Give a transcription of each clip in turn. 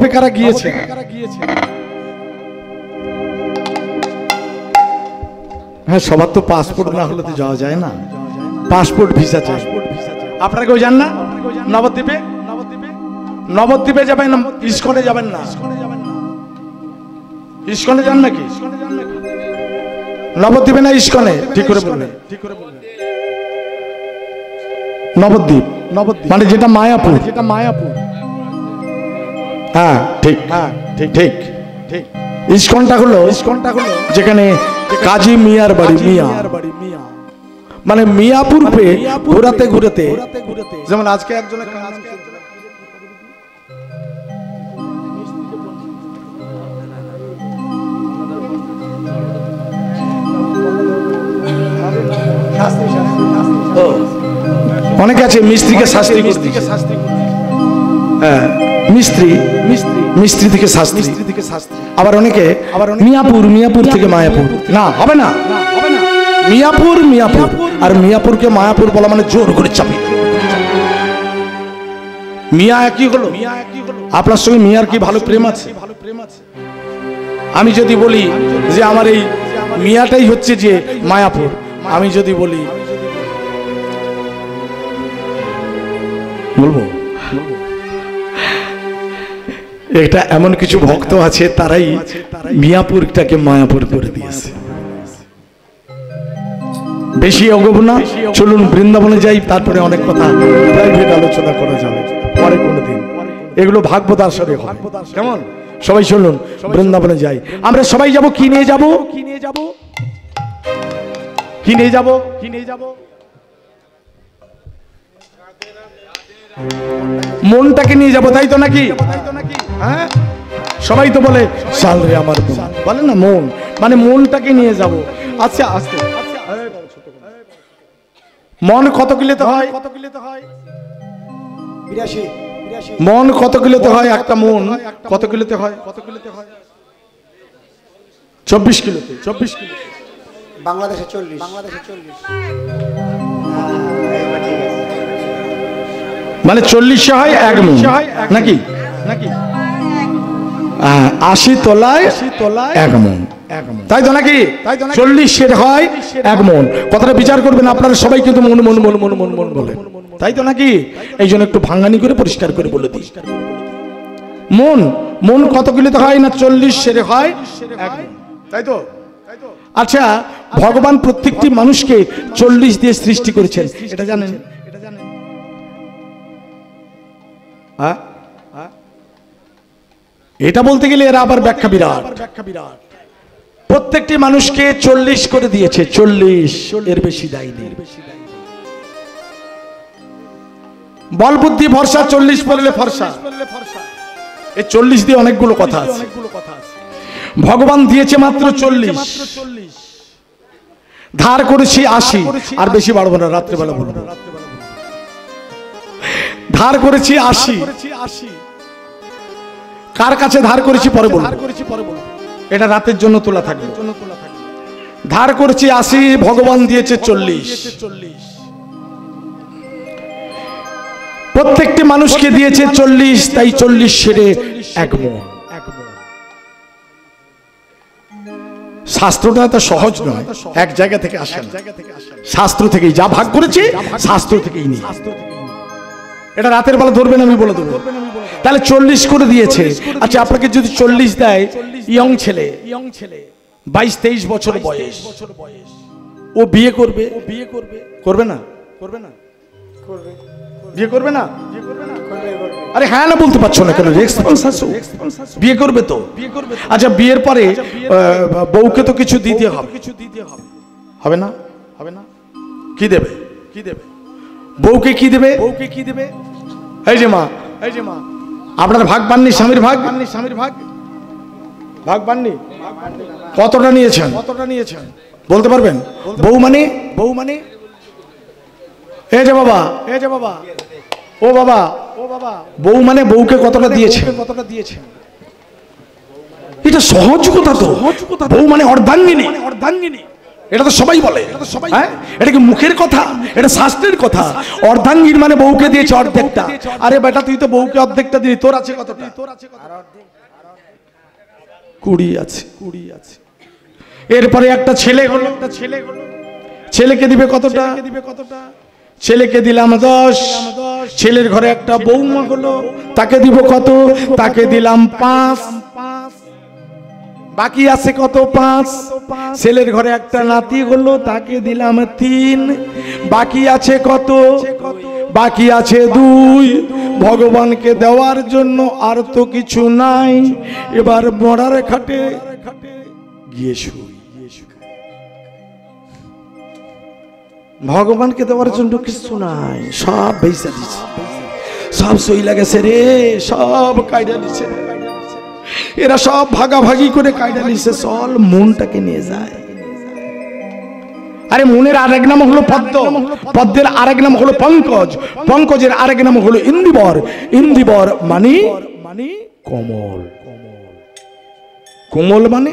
নবদ্বীপে কারা গিয়েছে? হ্যাঁ, সবার তো পাসপোর্ট না হলে তো যাওয়া যায় না, পাসপোর্ট ভিসা চাই। আপনারা কেউ যান না নবদ্বীপে? নবদ্বীপে যাবেন, ইস্কনে যাবেন না? ইস্কনে যান নাকি? নবদ্বীপে না ইস্কনে? ঠিক করে বলবেন। নবদ্বীপ মানে যেটা মায়াপুর, হ্যাঁ ঠিক, হ্যাঁ ঠিক ঠিক ঠিক। ইস্কনটা হলো যেখানে কাজী মিয়ার বাড়ি, মানে মিয়াপুর পেয়ে ঘুরাতে ঘুরাতে, যেমন আজকে একজনের অনেকে আছে মিস্ত্রিকে শাস্তি, হ্যাঁ মিস্ত্রি থেকে শাস্তি। আবার অনেকে মিয়াপুর থেকে মায়াপুর। না, হবে না, মিয়াপুর আর মিয়াপুরকে মায়াপুর বলা মানে জোর করে চাপিয়ে। মিয়া একই হলো। আপনার সঙ্গে মিয়ার কি ভালো প্রেম আছে? আমি যদি বলি যে আমার এই মিয়াটাই হচ্ছে যে মায়াপুর, আমি যদি বলি, বলবো এটা এমন কিছু ভক্ত আছে তারাই মিয়াপুরটাকে মায়াপুর করে দিয়েছে। বেশি অগব না, চলুন বৃন্দাবনে যাই, তারপরে অনেক কথা প্রাইভেট আলোচনা করা যাবে পরে কোনোদিন। এগুলো ভাগবত আসরে হবে, কেমন? সবাই চলুন বৃন্দাবনে যাই। আমরা সবাই যাব, কি নিয়ে যাব? মনটাকে নিয়ে যাব, তাই তো নাকি? হ্যাঁ, সবাই তো বলে চাল রে আমার মন, বলে না মন, মানে মনটাকে নিয়ে যাব। আচ্ছা, আস্তে মন কত কিলোতে হয়? মন কত কিলোতে হয়? একটা মন কত কিলোতে হয়? 24 কিলোতে। বাংলাদেশে 40। মানে 40 হয় 1 মন নাকি? 80 তলায় 1 মন, তাই তো নাকি? 40 হয় 1 মন। কথাটা বিচার করবেন আপনারা সবাই, কিন্তু মন মন মন মন মন মন বলে, তাই তো নাকি? এই জন্য একটু ভাঙানি করে পরিষ্কার করে বলে দিই, মন কত কিলোতে হয় না? 40 হয় 1 মন, তাই তো? আচ্ছা, ভগবান প্রত্যেকটি মানুষকে 40 দিয়ে সৃষ্টি করেছেন, এটা জানেন? এটা বলতে গেলে এরা আবার ব্যাখ্যা বিরাট। প্রত্যেকটি মানুষকে 40 করে দিয়েছে, 40, এর বেশি দেয়নি। বল বুদ্ধি ভরসা, 40 পড়লে ফরসা। এই 40 দিয়ে অনেকগুলো কথা আছে। ভগবান দিয়েছে মাত্র 40, ধার করেছি 80, আর বেশি বাড়বো না, রাত্রেবেলা বলবো। ধার করেছি 80, কার কাছে ধার করেছি পরে বলবো, এটা রাতের জন্য তোলা থাকবে। ধার করেছি 80, ভগবান দিয়েছে 40। প্রত্যেকটি মানুষকে দিয়েছে 40, তাই 40 সেরে 1 মন। শাস্ত্রটা তো সহজ নয়, এক জায়গা থেকে আসে না, শাস্ত্র থেকেই যা ভাগ করেছে শাস্ত্র থেকেই নিয়ে। এটা রাতের বেলা ধরবেন, আমি বলে দেবো। তাহলে 40 করে দিয়েছে। আচ্ছা, আপনাকে যদি 40 দেয়, ইয়ং ছেলে 22-23 বছর বয়স, ও বিয়ে করবে? করবে না? বিয়ে করবে না? আরে হ্যাঁ না বলতে পারছো না কেন? রেসপন্স আসো, বিয়ে করবে তো? আচ্ছা, বিয়ের পরে বউকে তো কিছু দিতে হবে, হবে না? কি দেবে? বউকে কি দেবে? এই যে মা, আপনার ভাগ পাননি, স্বামীর ভাগ পাননি? কতটা নিয়েছেন বলতে পারবেন? বউ মানে এই যে বাবা, ও বাবা, বউ মানে বউকে কতটা দিয়েছে? এটা সহজ কথা তো। বউ মানে অর্ধাঙ্গিনী। এটা তো সবাই বলে, হ্যাঁ? এটা কি মুখের কথা? এটা শাস্ত্রের কথা। অর্ধাঙ্গীর মানে বউকে দিয়েছে অর্ধেকটা। আরে বেটা তুই তো বউকে অর্ধেকটা দিলি, তোর আছে কতটা? 20 আছে। এরপরে একটা ছেলে হলো, ছেলেকে দিবে কতটা? ছেলেকে দিলাম 10। ছেলের ঘরে একটা বৌমা হলো, তাকে দিব কত? তাকে দিলাম 5। বাকি আছে কত? 5। ছেলের ঘরে একটা নাতি হলো, তাকে দিলাম 3। বাকি আছে কত? বাকি আছে 2। ভগবানকে দেওয়ার জন্য আর তো কিছু নাই। এবার মরার খাটে গিয়ে শুই। ভগবানকে দেওয়ার জন্য কিছু নাই, সব বেচা দিছে, সব সই লাগেছে রে, সব কায়দা দিছে। এরা সব ভাগাভাগি করে কায়দা নিছে, চল মনটাকে নিয়ে যায়। আরে মনের আরেক নাম হলো পদ্ম, পদ্মের আরেক নাম হলো পঙ্কজ, পঙ্কজের আরেক নাম হলো ইন্দিবর, ইন্দিবর মানে কমল, কোমল মানে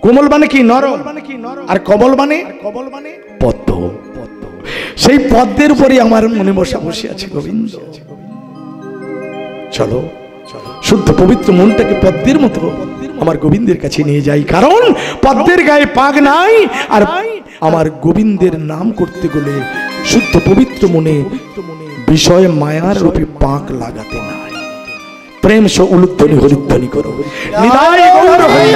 কোমল মানে কি? নরম। আর কমল মানে পদ্ম। সেই পদ্মের উপরে আমার মনে বসা বসে আছে গোবিন্দ। চলো শুদ্ধ পবিত্র মনটাকে পদ্মের মতো আমার গোবিন্দের কাছে নিয়ে যাই, কারণ পদ্মের গায়ে পাগ নাই। আর আমার গোবিন্দের নাম করতে গেলে শুদ্ধ পবিত্র মনে বিষয় মায়ার রূপে পাক লাগাতে নাই। প্রেম সহ উলুধ্বনি হরিধ্বনি করো, নিতাই গৌর হরি।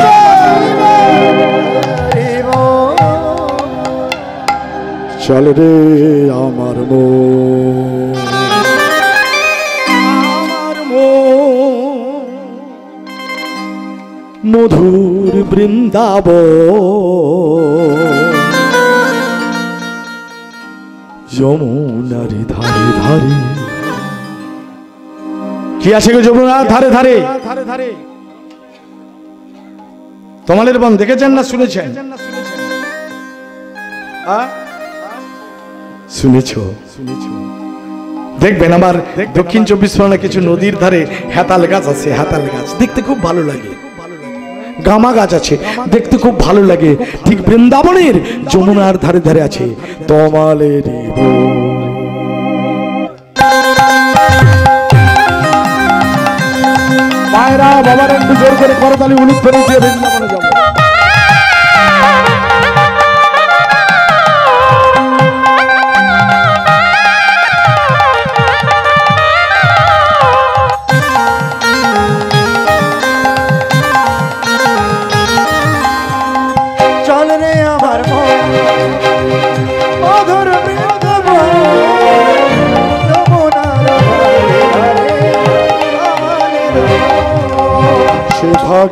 চল রে আমার মধুর বৃন্দাবন, যমুনার ধারে ধারে। কি আছে গো যমুনার ধারে ধারে? তমালের বন দেখেছেন না শুনেছেন? শুনেছ? দেখবেন আমার দক্ষিণ 24 পরগনা কিছু নদীর ধারে হেতাল গাছ আছে, হেতাল গাছ দেখতে খুব ভালো লাগে। গামা গাছ আছে, দেখতে খুব ভালো লাগে। ঠিক বৃন্দাবনের যমুনার ধারে ধারে আছে তমালের মায়েরা বাবার একটু জোর করে করতালি উলুধ্বনি দিয়ে বৃন্দাবনে যাবো।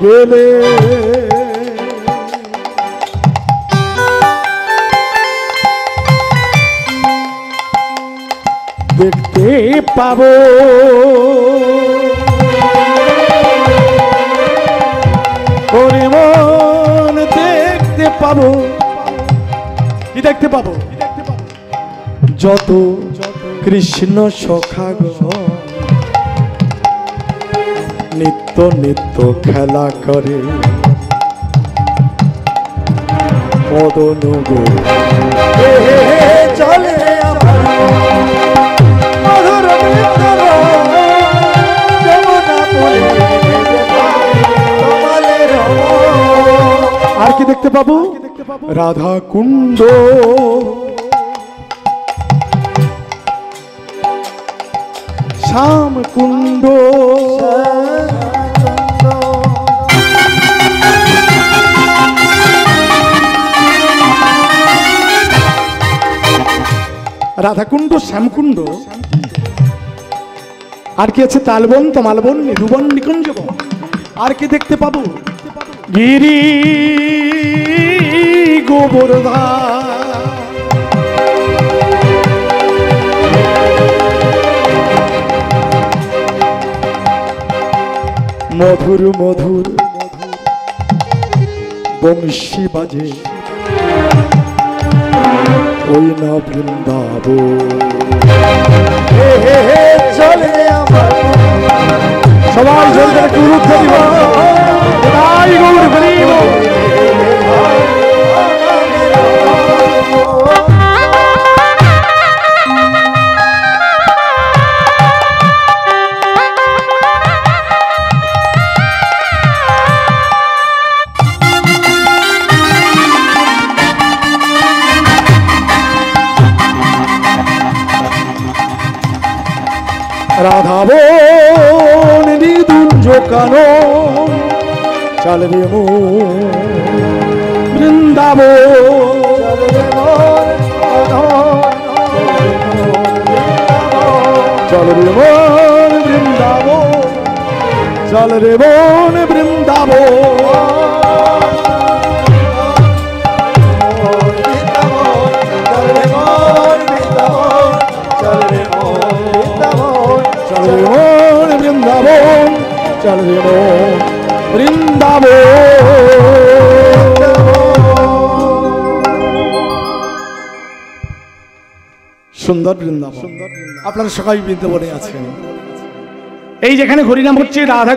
গেলে দেখতে পাবো ওরে মন, দেখতে পাবো। কি দেখতে পাবো? যত কৃষ্ণ সখাগণ নিত্য নিত্য খেলা করে মদন গো চলে। আর কি দেখতে পাবো? রাধা কুণ্ড, শ্যাম কুণ্ড, রাধাকুণ্ড, শ্যামকুণ্ড। আর কি আছে? তালবন, তমালবন, নিধুবন, নিকুঞ্জবন। আর কি দেখতে পাবো? গিরি গোবর্ধা, মধুর মধুর বংশী বাজে ওই না বৃন্দাবন। চলে আমার সবাই জোর করে গৌর হরি বল। রাধাবন নিদুঞ্জ কানন চল রে মন বৃন্দাবন চল রে মন বৃন্দাবন চল রে মন বৃন্দাবন বৃন্দাবন চল রে মন বৃন্দাবন সুন্দর বৃন্দাবন আপনারা সবাই বৃন্দাবনে আছেন এই যেখানে হরিনাম হচ্ছে রাধা